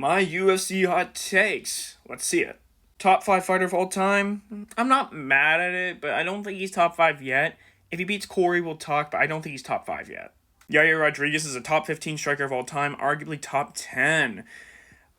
My UFC Hot Takes. Let's see it. Top 5 fighter of all time? I'm not mad at it, but I don't think he's top 5 yet. If he beats Corey, we'll talk, but I don't think he's top 5 yet. Yair Rodriguez is a top 15 striker of all time, arguably top 10.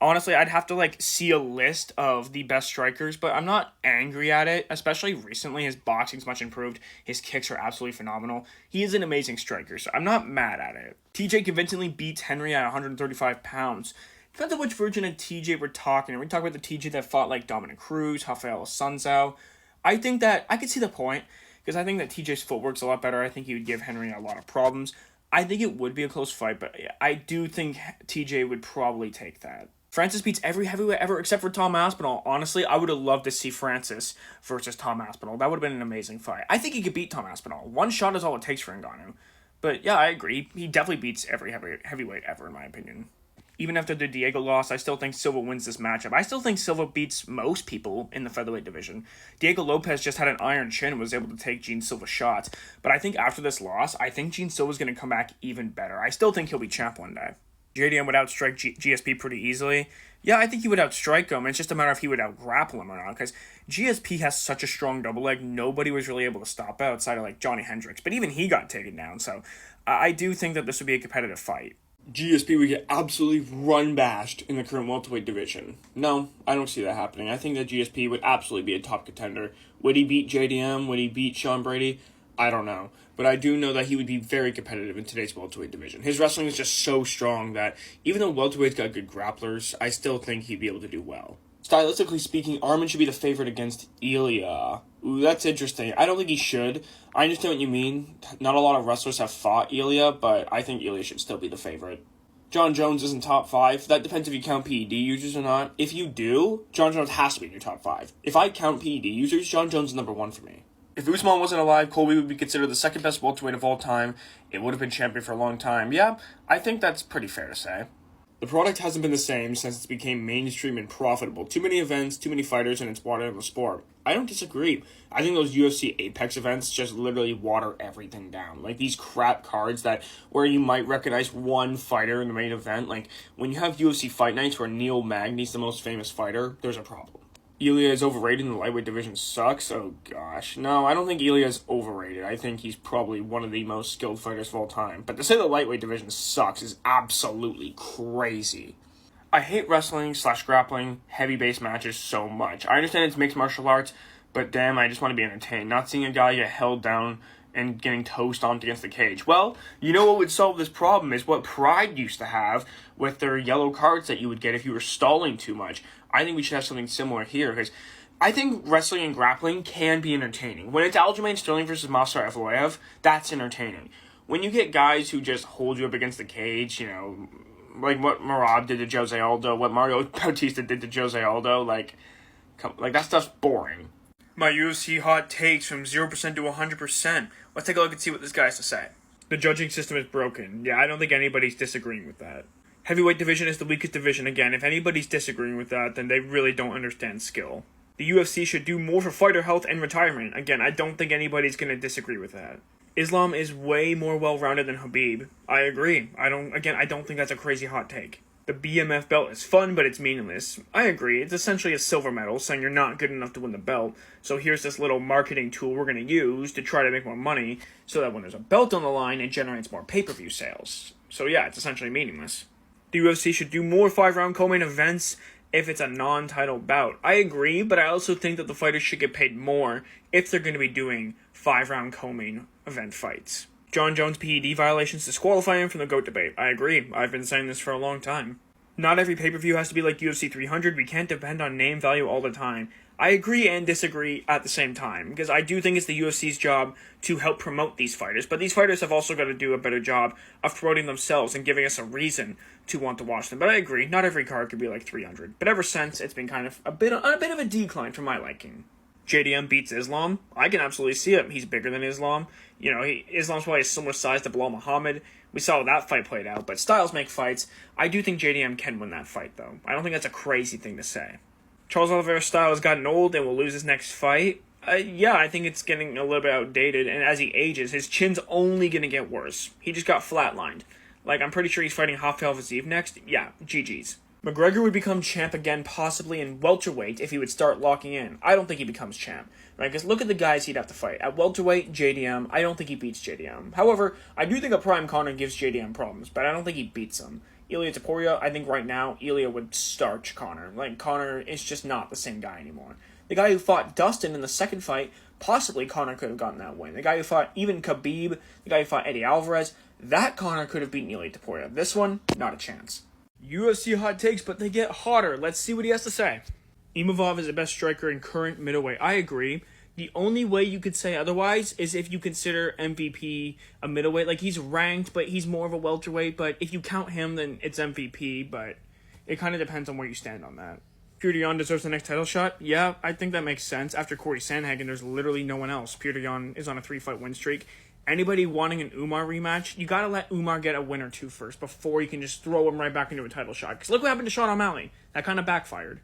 Honestly, I'd have to see a list of the best strikers, but I'm not angry at it, especially recently. His boxing's much improved. His kicks are absolutely phenomenal. He is an amazing striker, so I'm not mad at it. TJ convincingly beats Henry at 135 pounds. Depends on which version of TJ we're talking. Are we talking about the TJ that fought like Dominic Cruz, Rafael Sanzao? I think that I could see the point, because I think that TJ's footwork's a lot better. I think he would give Henry a lot of problems. I think it would be a close fight, but I do think TJ would probably take that. Francis beats every heavyweight ever except for Tom Aspinall. Honestly, I would have loved to see Francis versus Tom Aspinall. That would have been an amazing fight. I think he could beat Tom Aspinall. One shot is all it takes for Ngannou. But yeah, I agree. He definitely beats every heavyweight ever, in my opinion. Even after the Diego loss, I still think Silva wins this matchup. I still think Silva beats most people in the featherweight division. Diego Lopez just had an iron chin and was able to take Gene Silva shots. But I think after this loss, I think Gene Silva's going to come back even better. I still think he'll be champ one day. JDM would outstrike GSP pretty easily. Yeah, I think he would outstrike him. It's just a matter of he would outgrapple him or not. Because GSP has such a strong double leg, nobody was really able to stop outside of Johnny Hendricks. But even he got taken down. So I do think that this would be a competitive fight. GSP would get absolutely run-bashed in the current welterweight division. No, I don't see that happening. I think that GSP would absolutely be a top contender. Would he beat JDM? Would he beat Sean Brady? I don't know. But I do know that he would be very competitive in today's welterweight division. His wrestling is just so strong that even though welterweight's got good grapplers, I still think he'd be able to do well. Stylistically speaking, Arman should be the favorite against Ilya. Ooh, that's interesting. I don't think he should. I understand what you mean. Not a lot of wrestlers have fought Ilya, but I think Ilya should still be the favorite. John Jones isn't top 5. That depends if you count PED users or not. If you do, John Jones has to be in your top 5. If I count PED users, John Jones is number 1 for me. If Usman wasn't alive, Colby would be considered the second best welterweight of all time. It would have been champion for a long time. Yeah, I think that's pretty fair to say. The product hasn't been the same since it became mainstream and profitable. Too many events, too many fighters, and it's watered the sport. I don't disagree. I think those UFC Apex events just literally water everything down. These crap cards where you might recognize one fighter in the main event. When you have UFC Fight Nights where Neil Magny's the most famous fighter, there's a problem. Ilya is overrated and the lightweight division sucks? Oh gosh. No, I don't think Ilya is overrated. I think he's probably one of the most skilled fighters of all time. But to say the lightweight division sucks is absolutely crazy. I hate wrestling/grappling heavy-based matches so much. I understand it's mixed martial arts, but damn, I just want to be entertained. Not seeing a guy get held down and getting toast on against the cage. Well, you know what would solve this problem is what Pride used to have with their yellow cards that you would get if you were stalling too much. I think we should have something similar here, because I think wrestling and grappling can be entertaining. When it's Aljamain Sterling versus Masar Evloev, that's entertaining. When you get guys who just hold you up against the cage, like what Marab did to Jose Aldo, what Mario Bautista did to Jose Aldo, that stuff's boring. My UFC Hot Takes from 0% to 100%. Let's take a look and see what this guy has to say. The judging system is broken. Yeah, I don't think anybody's disagreeing with that. Heavyweight division is the weakest division. Again, if anybody's disagreeing with that, then they really don't understand skill. The UFC should do more for fighter health and retirement. Again, I don't think anybody's going to disagree with that. Islam is way more well-rounded than Khabib. I agree. I don't think that's a crazy hot take. The BMF belt is fun, but it's meaningless. I agree. It's essentially a silver medal, saying you're not good enough to win the belt. So here's this little marketing tool we're going to use to try to make more money, so that when there's a belt on the line, it generates more pay-per-view sales. So yeah, it's essentially meaningless. The UFC should do more 5-round co-main events if it's a non-title bout. I agree, but I also think that the fighters should get paid more if they're going to be doing 5-round co-main event fights. John Jones' PED violations disqualify him from the GOAT debate. I agree. I've been saying this for a long time. Not every pay-per-view has to be like UFC 300. We can't depend on name value all the time. I agree and disagree at the same time, because I do think it's the UFC's job to help promote these fighters, but these fighters have also got to do a better job of promoting themselves and giving us a reason to want to watch them. But I agree, not every card could be like 300. But ever since, it's been kind of a bit of a decline for my liking. JDM beats Islam. I can absolutely see it. He's bigger than Islam. Islam's probably a similar size to Bilal Muhammad. We saw how that fight played out, but styles make fights. I do think JDM can win that fight, though. I don't think that's a crazy thing to say. Charles Oliveira's style has gotten old and will lose his next fight. I think it's getting a little bit outdated, and as he ages, his chin's only going to get worse. He just got flatlined. I'm pretty sure he's fighting Rafael Fiziev next. Yeah, GG's. McGregor would become champ again possibly in welterweight if he would start locking in. I don't think he becomes champ, right? Because look at the guys he'd have to fight. At welterweight, JDM, I don't think he beats JDM. However, I do think a prime Conor gives JDM problems, but I don't think he beats him. Ilia Topuria, I think right now, Ilia would starch Conor. Like, Conor is just not the same guy anymore. The guy who fought Dustin in the second fight, possibly Conor could have gotten that win. The guy who fought even Khabib, the guy who fought Eddie Alvarez, that Conor could have beaten Ilia Topuria. This one, not a chance. UFC hot takes, but they get hotter. Let's see what he has to say. Imavov is the best striker in current middleweight. I agree. The only way you could say otherwise is if you consider MVP a middleweight. Like, he's ranked, but he's more of a welterweight. But if you count him, then it's MVP. But it kind of depends on where you stand on that. Petr Yan deserves the next title shot? Yeah, I think that makes sense. After Corey Sandhagen, there's literally no one else. Petr Yan is on a 3-fight win streak. Anybody wanting an Umar rematch, you gotta let Umar get a win or two first before you can just throw him right back into a title shot. Because look what happened to Sean O'Malley. That kind of backfired.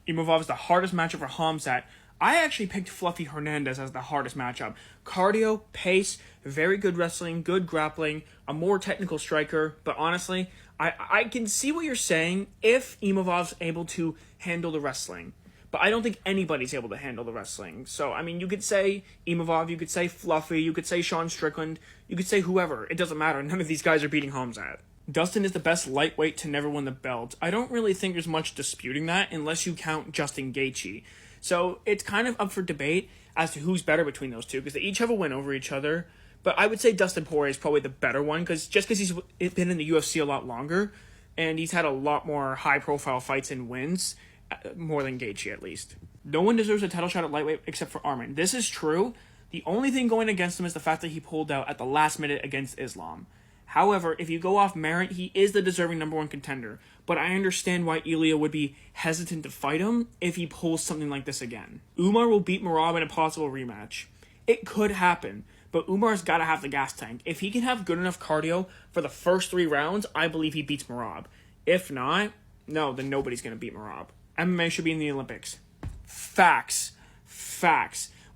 Imavov is the hardest matchup for Khamzat. I actually picked Fluffy Hernandez as the hardest matchup. Cardio, pace, very good wrestling, good grappling, a more technical striker. But honestly, I can see what you're saying if Imavov's able to handle the wrestling. But I don't think anybody's able to handle the wrestling. So, I mean, you could say Imavov, you could say Fluffy, you could say Sean Strickland, you could say whoever. It doesn't matter. None of these guys are beating Khamzat. Dustin is the best lightweight to never win the belt. I don't really think there's much disputing that unless you count Justin Gaethje. So, it's kind of up for debate as to who's better between those two because they each have a win over each other. But I would say Dustin Poirier is probably the better one just because he's been in the UFC a lot longer and he's had a lot more high-profile fights and wins. More than Gaethje, at least. No one deserves a title shot at lightweight except for Arman. This is true. The only thing going against him is the fact that he pulled out at the last minute against Islam. However, if you go off merit, he is the deserving number one contender. But I understand why Ilia would be hesitant to fight him if he pulls something like this again. Umar will beat Merab in a possible rematch. It could happen, but Umar's got to have the gas tank. If he can have good enough cardio for the first 3 rounds, I believe he beats Merab. If not, no, then nobody's going to beat Merab. MMA should be in the Olympics. Facts.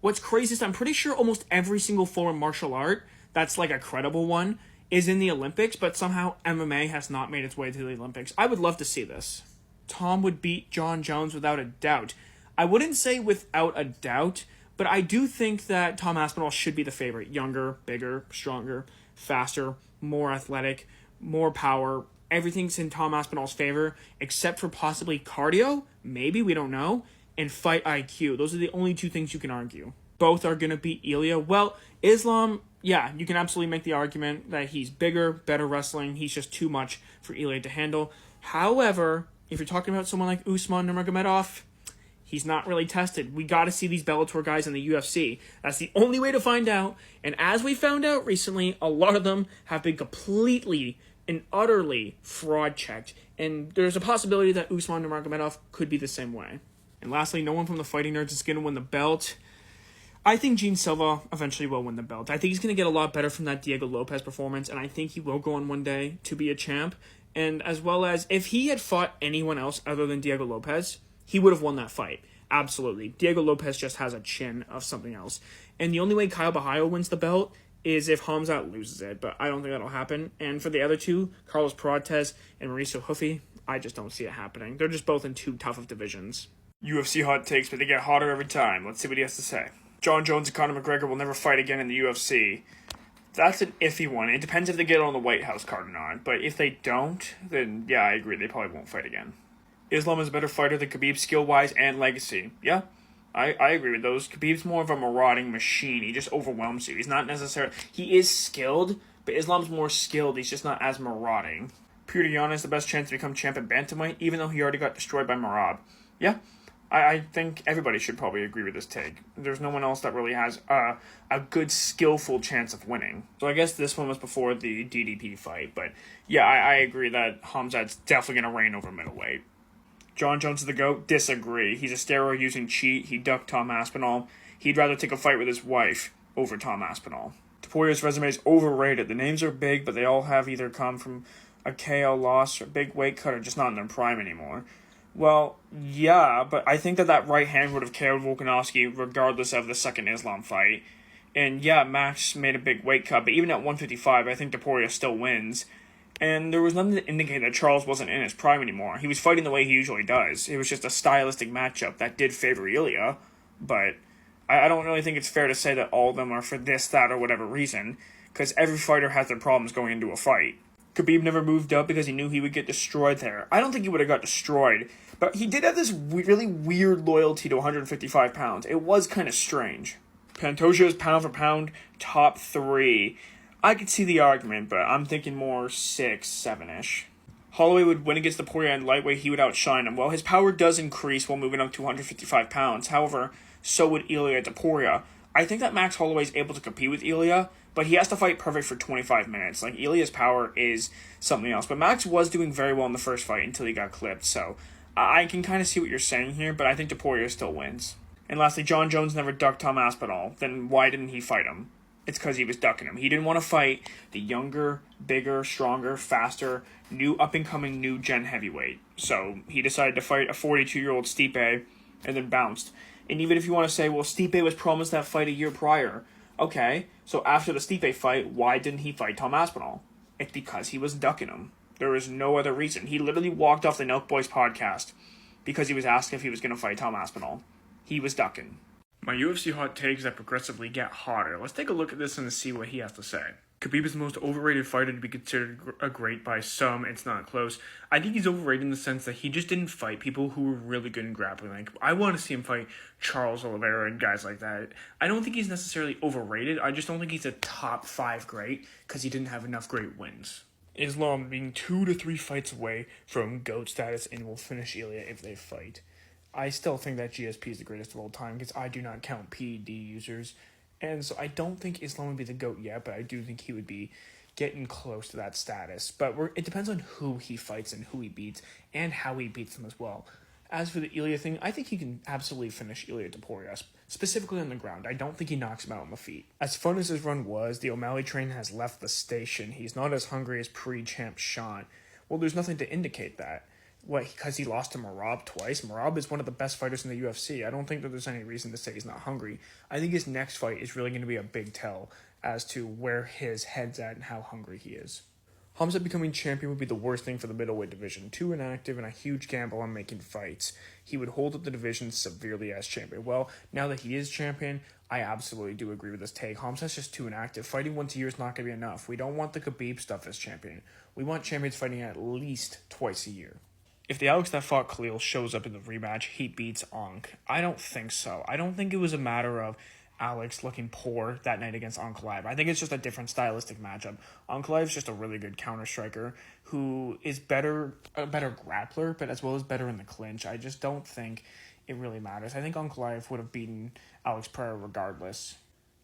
What's crazy is I'm pretty sure almost every single foreign martial art that's like a credible one is in the Olympics, but somehow MMA has not made its way to the Olympics. I would love to see this. Tom would beat John Jones without a doubt. I wouldn't say without a doubt, but I do think that Tom Aspinall should be the favorite. Younger, bigger, stronger, faster, more athletic, more power. Everything's in Tom Aspinall's favor, except for possibly cardio, maybe, we don't know, and fight IQ. Those are the only 2 things you can argue. Both are going to beat Ilia. Well, Islam, yeah, you can absolutely make the argument that he's bigger, better wrestling. He's just too much for Ilia to handle. However, if you're talking about someone like Usman Nurmagomedov, he's not really tested. We got to see these Bellator guys in the UFC. That's the only way to find out. And as we found out recently, a lot of them have been completely and utterly fraud checked, and there's a possibility that Usman Nurmagomedov could be the same way. And lastly, no one from the Fighting Nerds is going to win the belt. I think Gene Silva eventually will win the belt. I think he's going to get a lot better from that Diego Lopez performance, and I think he will go on one day to be a champ. And as well as, if he had fought anyone else other than Diego Lopez, he would have won that fight. Absolutely. Diego Lopez just has a chin of something else. And the only way Kyle Bahayo wins the belt is if Khamzat loses it, but I don't think that'll happen. And for the other two, Carlos Peraltes and Mauricio Huffy, I just don't see it happening. They're just both in too tough of divisions. UFC hot takes, but they get hotter every time. Let's see what he has to say. John Jones and Conor McGregor will never fight again in the UFC. That's an iffy one. It depends if they get on the White House card or not. But if they don't, then yeah, I agree. They probably won't fight again. Islam is a better fighter than Khabib skill-wise and legacy. Yeah, I agree with those. Khabib's more of a marauding machine. He just overwhelms you. He's not necessarily... He is skilled, but Islam's more skilled. He's just not as marauding. Petr Yan has the best chance to become champ at bantamweight, even though he already got destroyed by Merab. Yeah, I think everybody should probably agree with this take. There's no one else that really has a good, skillful chance of winning. So I guess this one was before the DDP fight, but yeah, I agree that Khamzat's definitely going to reign over middleweight. John Jones is the GOAT? Disagree. He's a steroid-using cheat. He ducked Tom Aspinall. He'd rather take a fight with his wife over Tom Aspinall. Topuria's resume is overrated. The names are big, but they all have either come from a KO loss or a big weight cut or just not in their prime anymore. Well, yeah, but I think that right hand would have KO'd Volkanovski regardless of the second Islam fight. And yeah, Max made a big weight cut, but even at 155, I think Topuria still wins. And there was nothing to indicate that Charles wasn't in his prime anymore. He was fighting the way he usually does. It was just a stylistic matchup that did favor Ilya, but I don't really think it's fair to say that all of them are for this, that, or whatever reason, because every fighter has their problems going into a fight. Khabib never moved up because he knew he would get destroyed there. I don't think he would have got destroyed, but he did have this really weird loyalty to 155 pounds. It was kind of strange. Pantoja is pound for pound top 3. I could see the argument, but I'm thinking more 6, 7-ish. Holloway would win against the Poirier in lightweight, he would outshine him. Well, his power does increase while moving up to 155 pounds. However, so would Ilya at the Poirier. I think that Max Holloway is able to compete with Ilya, but he has to fight perfect for 25 minutes. Like, Ilya's power is something else. But Max was doing very well in the first fight until he got clipped, so I can kind of see what you're saying here, but I think the Poirier still wins. And lastly, John Jones never ducked Tom Aspinall. Then why didn't he fight him? It's because he was ducking him. He didn't want to fight the younger, bigger, stronger, faster, new up-and-coming, new-gen heavyweight. So he decided to fight a 42-year-old Stipe and then bounced. And even if you want to say, well, Stipe was promised that fight a year prior. Okay, so after the Stipe fight, why didn't he fight Tom Aspinall? It's because he was ducking him. There is no other reason. He literally walked off the Nelk Boys podcast because he was asked if he was going to fight Tom Aspinall. He was ducking. My UFC hot takes that progressively get hotter. Let's take a look at this and see what he has to say. Khabib is the most overrated fighter to be considered a great by some. It's not close. I think he's overrated in the sense that he just didn't fight people who were really good in grappling. Like, I want to see him fight Charles Oliveira and guys like that. I don't think he's necessarily overrated. I just don't think he's a top 5 great because he didn't have enough great wins. Islam being 2 to 3 fights away from GOAT status and will finish Ilya if they fight. I still think that GSP is the greatest of all time because I do not count PED users. And so I don't think Islam would be the GOAT yet, but I do think he would be getting close to that status. But it depends on who he fights and who he beats and how he beats them as well. As for the Ilya thing, I think he can absolutely finish Ilya Topuria, specifically on the ground. I don't think he knocks him out on the feet. As fun as his run was, the O'Malley train has left the station. He's not as hungry as pre-champ Sean. Well, there's nothing to indicate that. What, because he lost to Merab twice? Merab is one of the best fighters in the UFC. I don't think that there's any reason to say he's not hungry. I think his next fight is really going to be a big tell as to where his head's at and how hungry he is. Hamza becoming champion would be the worst thing for the middleweight division. Too inactive and a huge gamble on making fights. He would hold up the division severely as champion. Well, now that he is champion, I absolutely do agree with this take. Hamza's just too inactive. Fighting once a year is not going to be enough. We don't want the Khabib stuff as champion. We want champions fighting at least twice a year. If the Alex that fought Khalil shows up in the rematch, he beats Ankh. I don't think so. I don't think it was a matter of Alex looking poor that night against Ankalaev. I think it's just a different stylistic matchup. Ankalaev is just a really good counter striker who is a better grappler, but as well as better in the clinch. I just don't think it really matters. I think Ankalaev would have beaten Alex Pereira regardless.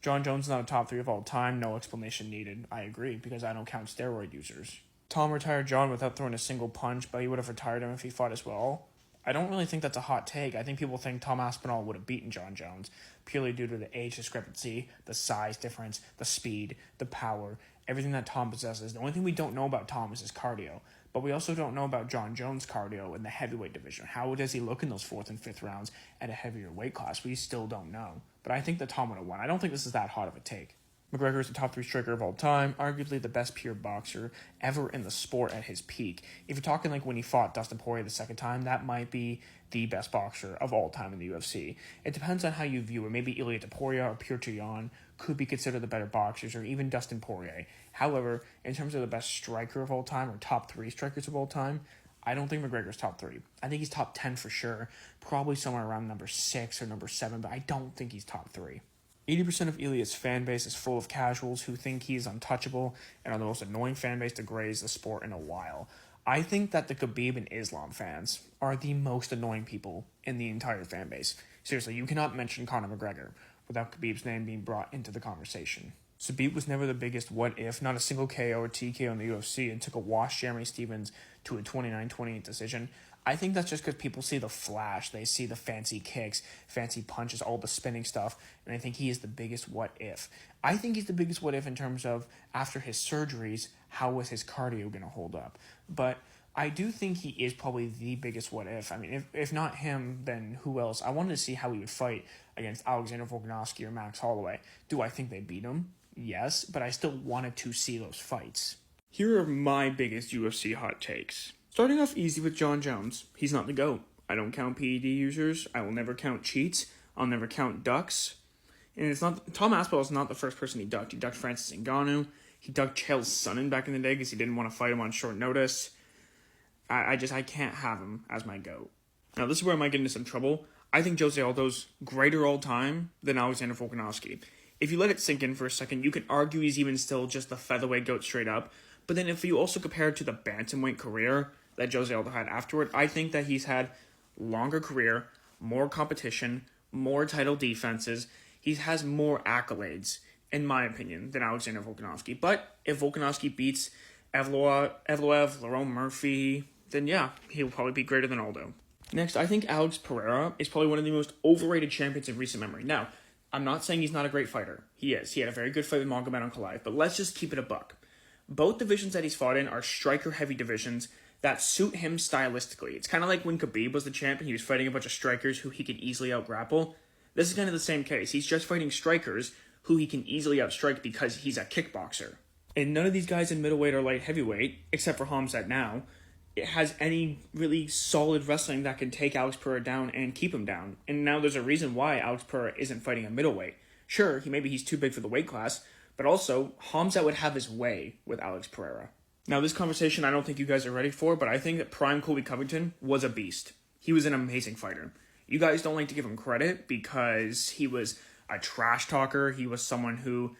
John Jones is not a top 3 of all time. No explanation needed. I agree, because I don't count steroid users. Tom retired John without throwing a single punch, but he would have retired him if he fought as well. I don't really think that's a hot take. I think people think Tom Aspinall would have beaten John Jones purely due to the age discrepancy, the size difference, the speed, the power, everything that Tom possesses. The only thing we don't know about Tom is his cardio, but we also don't know about John Jones' cardio in the heavyweight division. How does he look in those 4th and 5th rounds at a heavier weight class? We still don't know. But I think that Tom would have won. I don't think this is that hot of a take. McGregor is the top 3 striker of all time, arguably the best pure boxer ever in the sport at his peak. If you're talking like when he fought Dustin Poirier the second time, that might be the best boxer of all time in the UFC. It depends on how you view it. Maybe Ilya Topuria or Petr Yan could be considered the better boxers, or even Dustin Poirier. However, in terms of the best striker of all time, or top 3 strikers of all time, I don't think McGregor's top 3. I think he's top 10 for sure, probably somewhere around number 6 or number 7, but I don't think he's top 3. 80% of Ilya's fan base is full of casuals who think he is untouchable and are the most annoying fan base to graze the sport in a while. I think that the Khabib and Islam fans are the most annoying people in the entire fan base. Seriously, you cannot mention Conor McGregor without Khabib's name being brought into the conversation. Khabib was never the biggest what if, not a single KO or TKO in the UFC, and took a wash Jeremy Stephens to a 29-28 decision. I think that's just because people see the flash. They see the fancy kicks, fancy punches, all the spinning stuff, and I think he is the biggest what if. I think he's the biggest what if in terms of, after his surgeries, how was his cardio going to hold up? But I do think he is probably the biggest what if. I mean, if not him, then who else? I wanted to see how he would fight against Alexander Volkanovski or Max Holloway. Do I think they beat him? Yes, but I still wanted to see those fights. Here are my biggest UFC hot takes. Starting off easy with John Jones. He's not the GOAT. I don't count PED users. I will never count cheats. I'll never count ducks. And it's not Tom Aspinall is not the first person he ducked. He ducked Francis Ngannou. He ducked Chael Sonnen back in the day because he didn't want to fight him on short notice. I can't have him as my GOAT. Now this is where I might get into some trouble. I think Jose Aldo's greater all time than Alexander Volkanovski. If you let it sink in for a second, you can argue he's even still just the featherweight GOAT straight up. But then if you also compare it to the bantamweight career that Jose Aldo had afterward, I think that he's had longer career, more competition, more title defenses. He has more accolades, in my opinion, than Alexander Volkanovski. But if Volkanovski beats Evloev, Lerone Murphy, then yeah, he'll probably be greater than Aldo. Next, I think Alex Pereira is probably one of the most overrated champions in recent memory. Now, I'm not saying he's not a great fighter. He is. He had a very good fight with Magomed Ankalaev, but let's just keep it a buck. Both divisions that he's fought in are striker-heavy divisions that suit him stylistically. It's kind of like when Khabib was the champion, he was fighting a bunch of strikers who he could easily out-grapple. This is kind of the same case. He's just fighting strikers who he can easily outstrike because he's a kickboxer. And none of these guys in middleweight or light heavyweight, except for Hamzat now, it has any really solid wrestling that can take Alex Pereira down and keep him down. And now there's a reason why Alex Pereira isn't fighting a middleweight. Sure, maybe he's too big for the weight class, but also Hamzat would have his way with Alex Pereira. Now this conversation I don't think you guys are ready for, but I think that prime Colby Covington was a beast. He was an amazing fighter. You guys don't like to give him credit because he was a trash talker. He was someone who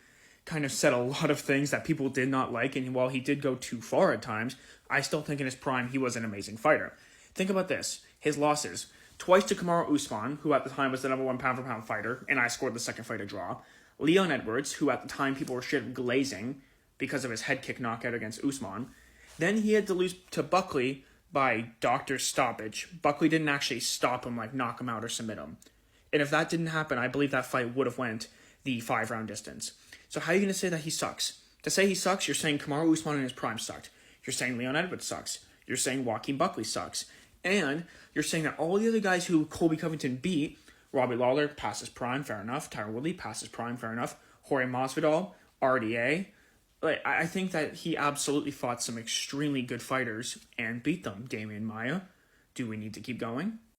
kind of said a lot of things that people did not like, and while he did go too far at times, I still think in his prime he was an amazing fighter. Think about this. His losses. Twice to Kamaru Usman, who at the time was the number one pound-for-pound fighter, and I scored the second fight a draw. Leon Edwards, who at the time people were straight up glazing because of his head kick knockout against Usman. Then he had to lose to Buckley by doctor's stoppage. Buckley didn't actually stop him, like knock him out or submit him. And if that didn't happen, I believe that fight would have went the 5-round distance. So how are you going to say that he sucks? To say he sucks, you're saying Kamaru Usman in his prime sucked. You're saying Leon Edwards sucks. You're saying Joaquin Buckley sucks. And you're saying that all the other guys who Colby Covington beat, Robbie Lawler, past his prime, fair enough. Tyron Woodley, past his prime, fair enough. Jorge Masvidal, RDA. Like, I think that he absolutely fought some extremely good fighters and beat them. Damian Maia. Do we need to keep going?